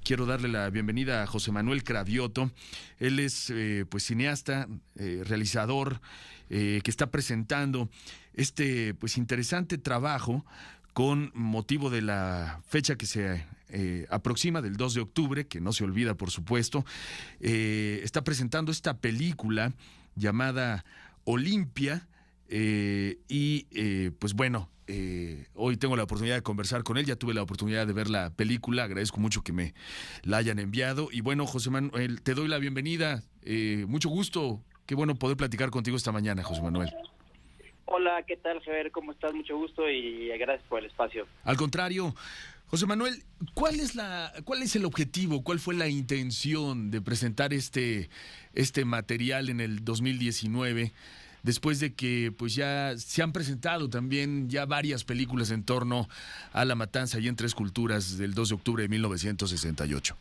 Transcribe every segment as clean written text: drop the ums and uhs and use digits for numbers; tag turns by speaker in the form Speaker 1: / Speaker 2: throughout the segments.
Speaker 1: quiero darle la bienvenida a José Manuel Cravioto. Él es pues cineasta, realizador, que está presentando este pues interesante trabajo con motivo de la fecha que se aproxima del 2 de octubre, que no se olvida, por supuesto. Está presentando esta película llamada Olimpia, pues bueno, hoy tengo la oportunidad de conversar con él. Ya tuve la oportunidad de ver la película, agradezco mucho que me la hayan enviado. Y bueno, José Manuel, te doy la bienvenida, mucho gusto, qué bueno poder platicar contigo esta mañana, José Manuel.
Speaker 2: Hola, ¿qué tal, Javier? ¿Cómo estás? Mucho gusto y gracias por el espacio.
Speaker 1: Al contrario, José Manuel, ¿cuál es el objetivo? ¿Cuál fue la intención de presentar este material en el 2019? Después de que pues ya se han presentado también ya varias películas en torno a la matanza y en Tres Culturas del 2 de octubre de 1968.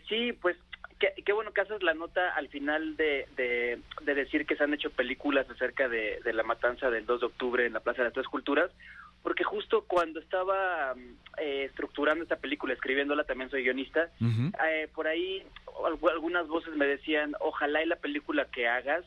Speaker 2: Sí, pues qué bueno que haces la nota al final de decir que se han hecho películas acerca de la matanza del 2 de octubre en la Plaza de las Tres Culturas, porque justo cuando estaba estructurando esta película, escribiéndola, también soy guionista, por ahí algunas voces me decían, ojalá y la película que hagas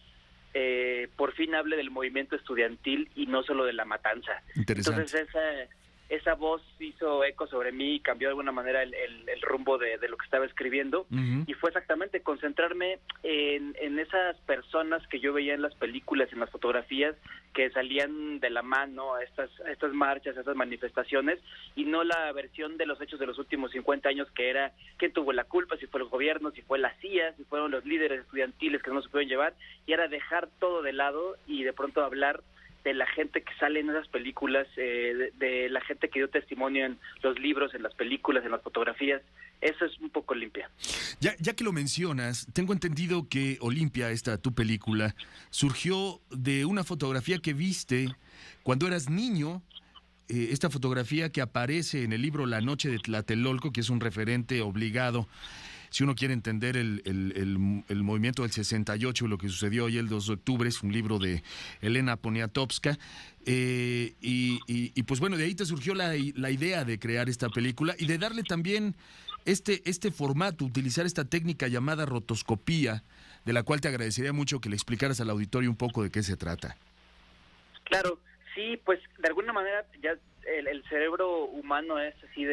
Speaker 2: por fin hable del movimiento estudiantil y no solo de la matanza.
Speaker 1: Interesante.
Speaker 2: Entonces esa voz hizo eco sobre mí y cambió de alguna manera el rumbo de lo que estaba escribiendo, y fue exactamente concentrarme en esas personas que yo veía en las películas, en las fotografías, que salían de la mano a estas marchas, a estas manifestaciones, y no la versión de los hechos de los últimos 50 años, que era quién tuvo la culpa, si fue el gobierno, si fue la CIA, si fueron los líderes estudiantiles que no se pudieron llevar, y era dejar todo de lado y de pronto hablar de la gente que sale en esas películas, de la gente que dio testimonio en los libros, en las películas, en las fotografías. Eso es un poco Olimpia.
Speaker 1: Ya que lo mencionas, tengo entendido que Olimpia, tu película, surgió de una fotografía que viste cuando eras niño, esta fotografía que aparece en el libro La Noche de Tlatelolco, que es un referente obligado si uno quiere entender el movimiento del 68 y lo que sucedió hoy el 2 de octubre. Es un libro de Elena Poniatowska, y pues bueno, de ahí te surgió la idea de crear esta película y de darle también este formato, utilizar esta técnica llamada rotoscopía, de la cual te agradecería mucho que le explicaras al auditorio un poco de qué se trata.
Speaker 2: Claro, sí, pues de alguna manera ya el cerebro humano es así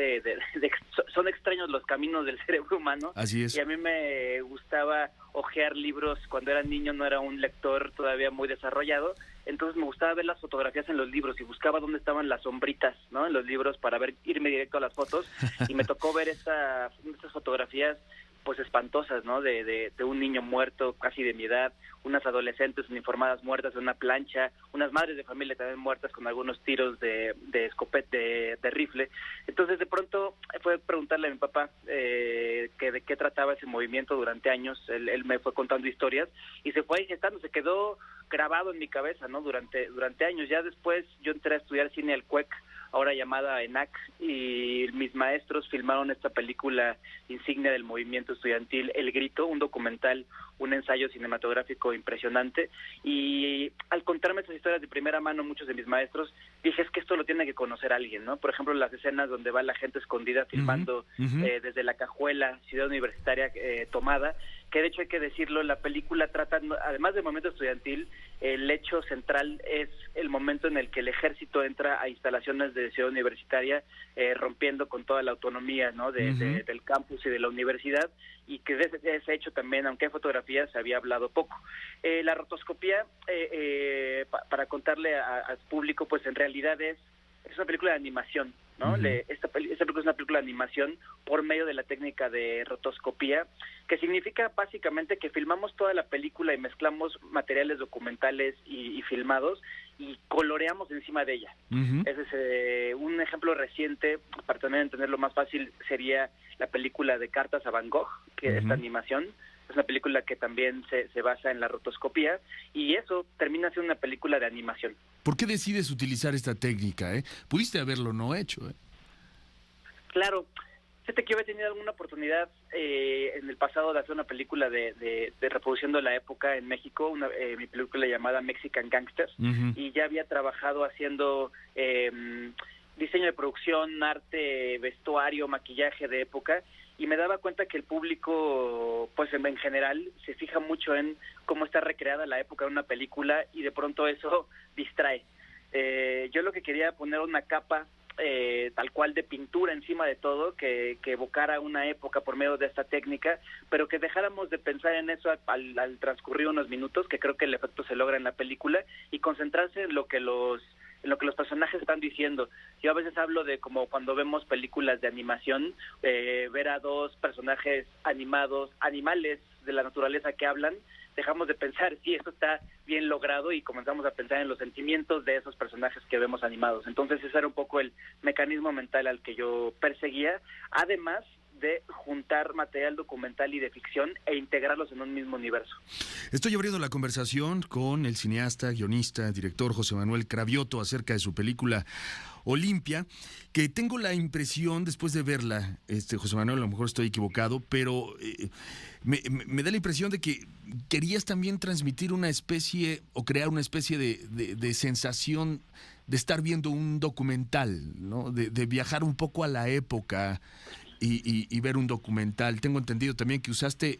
Speaker 2: son extraños los caminos del cerebro humano.
Speaker 1: Así es.
Speaker 2: Y a mí me gustaba hojear libros cuando era niño, no era un lector todavía muy desarrollado, entonces me gustaba ver las fotografías en los libros y buscaba dónde estaban las sombritas, ¿no?, en los libros para irme directo a las fotos, y me tocó ver estas fotografías pues espantosas, ¿no?, de un niño muerto casi de mi edad, unas adolescentes uniformadas muertas en una plancha, unas madres de familia también muertas con algunos tiros de escopeta, de rifle. Entonces de pronto fue preguntarle a mi papá que de qué trataba ese movimiento durante años. Él me fue contando historias y se fue gestando, se quedó grabado en mi cabeza, ¿no?, durante años. Ya después yo entré a estudiar cine al CUEC, ahora llamada ENAC, y mis maestros filmaron esta película insignia del movimiento estudiantil, El Grito, un documental, un ensayo cinematográfico impresionante. Y al contarme estas historias de primera mano, muchos de mis maestros, dije, es que esto lo tiene que conocer alguien, ¿no? Por ejemplo, las escenas donde va la gente escondida filmando desde la Cajuela, Ciudad Universitaria tomada, que de hecho hay que decirlo, la película trata, además del momento estudiantil, el hecho central es el momento en el que el ejército entra a instalaciones de Ciudad Universitaria, rompiendo con toda la autonomía, ¿no?, del campus y de la universidad, y que de ese hecho también, aunque hay fotografías, se había hablado poco. La rotoscopía, para contarle al público, pues en realidad es una película de animación, ¿no? Esta película es una película de animación por medio de la técnica de rotoscopía, que significa básicamente que filmamos toda la película y mezclamos materiales documentales y filmados y coloreamos encima de ella. Ese es un ejemplo reciente, para también entenderlo más fácil, sería la película de Cartas a Van Gogh, que es esta animación. Es una película que también se basa en la rotoscopía, y eso termina siendo una película de animación.
Speaker 1: ¿Por qué decides utilizar esta técnica? Pudiste haberlo no hecho.
Speaker 2: Claro. Fíjate que yo había tenido alguna oportunidad en el pasado de hacer una película de reproduciendo la época en México, mi película llamada Mexican Gangsters, y ya había trabajado haciendo diseño de producción, arte, vestuario, maquillaje de época, y me daba cuenta que el público, pues en general, se fija mucho en cómo está recreada la época de una película y de pronto eso distrae. Yo lo que quería poner una capa tal cual de pintura encima de todo, que evocara una época por medio de esta técnica, pero que dejáramos de pensar en eso al transcurrir unos minutos, que creo que el efecto se logra en la película, y concentrarse en lo que los personajes están diciendo. Yo a veces hablo de como cuando vemos películas de animación, ver a dos personajes animados, animales de la naturaleza que hablan, dejamos de pensar si eso está bien logrado y comenzamos a pensar en los sentimientos de esos personajes que vemos animados. Entonces ese era un poco el mecanismo mental al que yo perseguía, además de juntar material documental y de ficción e integrarlos en un mismo universo.
Speaker 1: Estoy abriendo la conversación con el cineasta, guionista, director José Manuel Cravioto acerca de su película Olimpia, que tengo la impresión, después de verla, José Manuel, a lo mejor estoy equivocado, pero me da la impresión de que querías también transmitir una especie, o crear una especie de sensación de estar viendo un documental, ¿no? De viajar un poco a la época y ver un documental. Tengo entendido también que usaste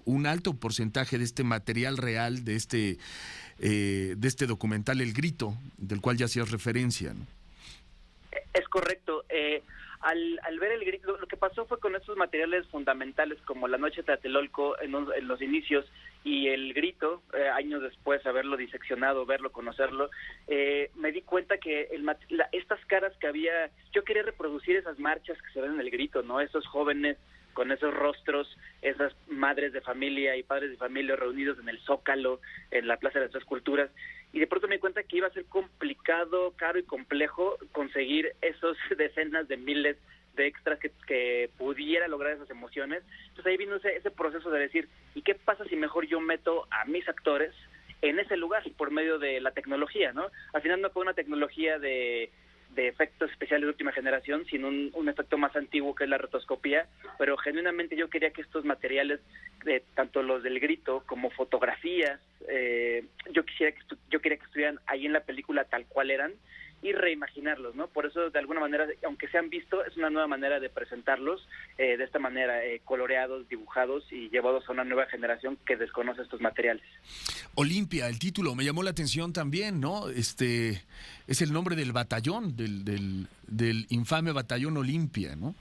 Speaker 1: un alto porcentaje de este material real, de este documental El Grito, del cual ya hacías referencia, ¿no?
Speaker 2: Es correcto. Al ver El Grito, lo que pasó fue con estos materiales fundamentales como La Noche de Tlatelolco en los inicios y El Grito, años después, haberlo diseccionado, verlo, conocerlo, me di cuenta que estas caras que había, yo quería reproducir esas marchas que se ven en El Grito, ¿no? Esos jóvenes con esos rostros, esas madres de familia y padres de familia reunidos en el Zócalo, en la Plaza de las Tres Culturas, y de pronto me di cuenta que iba a ser complicado, caro y complejo conseguir esos decenas de miles de extras que pudiera lograr esas emociones. Entonces ahí vino ese proceso de decir, ¿y qué pasa si mejor yo meto a mis actores en ese lugar por medio de la tecnología, ¿no? Al final no fue una tecnología de efectos especiales de última generación, sino un efecto más antiguo que es la rotoscopía, pero genuinamente yo quería que estos materiales, tanto los del Grito como fotografías, yo quería que estuvieran ahí en la película tal cual eran y reimaginarlos, ¿no? Por eso, de alguna manera, aunque se han visto, es una nueva manera de presentarlos, de esta manera, coloreados, dibujados y llevados a una nueva generación que desconoce estos materiales.
Speaker 1: Olimpia, el título, me llamó la atención también, ¿no? Es el nombre del batallón, del infame batallón Olimpia, ¿no?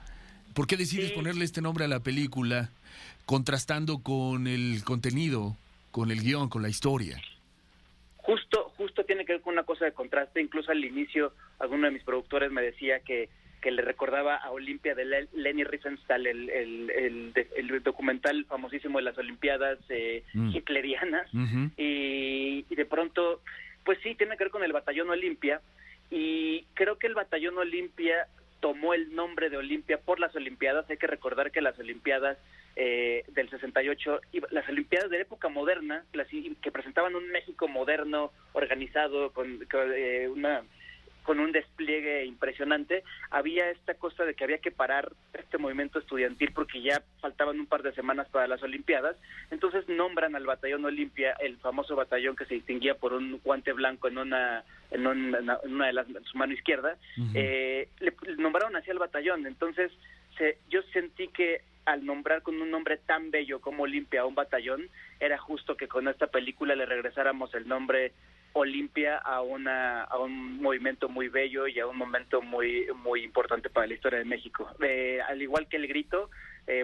Speaker 1: ¿Por qué decides ponerle este nombre a la película, contrastando con el contenido, con el guión, con la historia?
Speaker 2: Justo tiene que ver con una cosa de contraste. Incluso al inicio, alguno de mis productores me decía que le recordaba a Olimpia de Leni Riefenstahl, el documental famosísimo de las Olimpiadas hitlerianas,
Speaker 1: Uh-huh.
Speaker 2: y de pronto, pues sí, tiene que ver con el batallón Olimpia, y creo que el batallón Olimpia tomó el nombre de Olimpia por las Olimpiadas. Hay que recordar que las Olimpiadas del 68, y las Olimpiadas de la época moderna, que presentaban un México moderno, organizado, con un despliegue impresionante, había esta cosa de que había que parar este movimiento estudiantil porque ya faltaban un par de semanas para las Olimpiadas. Entonces nombran al batallón Olimpia, el famoso batallón que se distinguía por un guante blanco en una de su mano izquierda.
Speaker 1: Uh-huh.
Speaker 2: Le nombraron así al batallón. Entonces yo sentí que al nombrar con un nombre tan bello como Olimpia a un batallón, era justo que con esta película le regresáramos el nombre Olimpia a un movimiento muy bello y a un momento muy muy importante para la historia de México. Al igual que El Grito,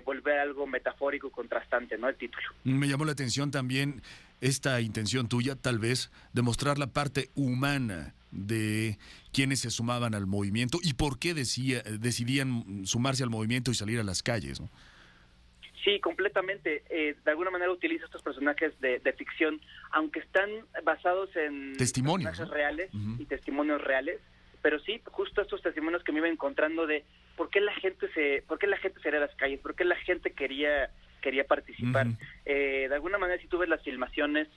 Speaker 2: volver a algo metafórico, contrastante, ¿no? El título.
Speaker 1: Me llamó la atención también esta intención tuya, tal vez, de mostrar la parte humana de quienes se sumaban al movimiento y por qué decidían sumarse al movimiento y salir a las calles, ¿no?
Speaker 2: Sí, completamente. De alguna manera utiliza estos personajes de ficción, aunque están basados en
Speaker 1: testimonios,
Speaker 2: personajes
Speaker 1: ¿no?
Speaker 2: reales
Speaker 1: Uh-huh.
Speaker 2: y testimonios reales, pero sí, justo estos testimonios que me iba encontrando de por qué la gente salía a las calles, por qué la gente quería participar.
Speaker 1: Uh-huh.
Speaker 2: De alguna manera, si tú ves las filmaciones,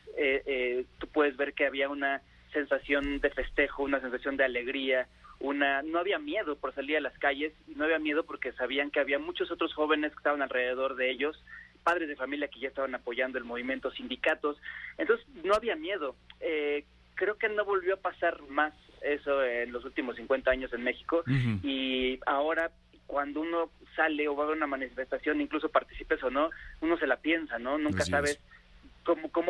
Speaker 2: tú puedes ver que había una sensación de festejo, una sensación de alegría, no había miedo por salir a las calles, y no había miedo porque sabían que había muchos otros jóvenes que estaban alrededor de ellos, padres de familia que ya estaban apoyando el movimiento, sindicatos. Entonces no había miedo. creo que no volvió a pasar más eso en los últimos 50 años en México.
Speaker 1: Ujú.
Speaker 2: Y ahora, cuando uno sale o va a ver una manifestación, incluso participes o no, uno se la piensa, ¿no? Nunca
Speaker 1: Así
Speaker 2: sabes
Speaker 1: es.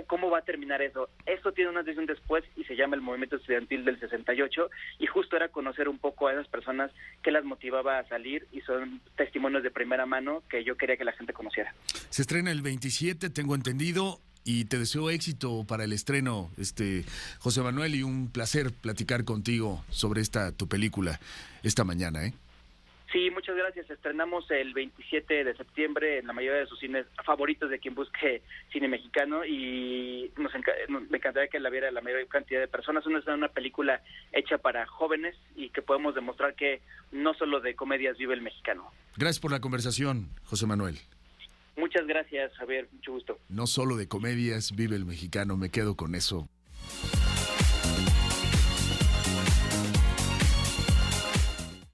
Speaker 2: cómo va a terminar eso. Eso tiene una decisión después y se llama el movimiento estudiantil del 68, y justo era conocer un poco a esas personas que las motivaba a salir, y son testimonios de primera mano que yo quería que la gente conociera.
Speaker 1: Se estrena el 27, tengo entendido, y te deseo éxito para el estreno, José Manuel, y un placer platicar contigo sobre tu película esta mañana, ¿eh?
Speaker 2: Sí, muchas gracias. Estrenamos el 27 de septiembre en la mayoría de sus cines favoritos de quien busque cine mexicano, y me encantaría que la viera la mayor cantidad de personas. Es una película hecha para jóvenes y que podemos demostrar que no solo de comedias vive el mexicano.
Speaker 1: Gracias por la conversación, José Manuel.
Speaker 2: Muchas gracias, Javier. Mucho gusto.
Speaker 1: No solo de comedias vive el mexicano, me quedo con eso.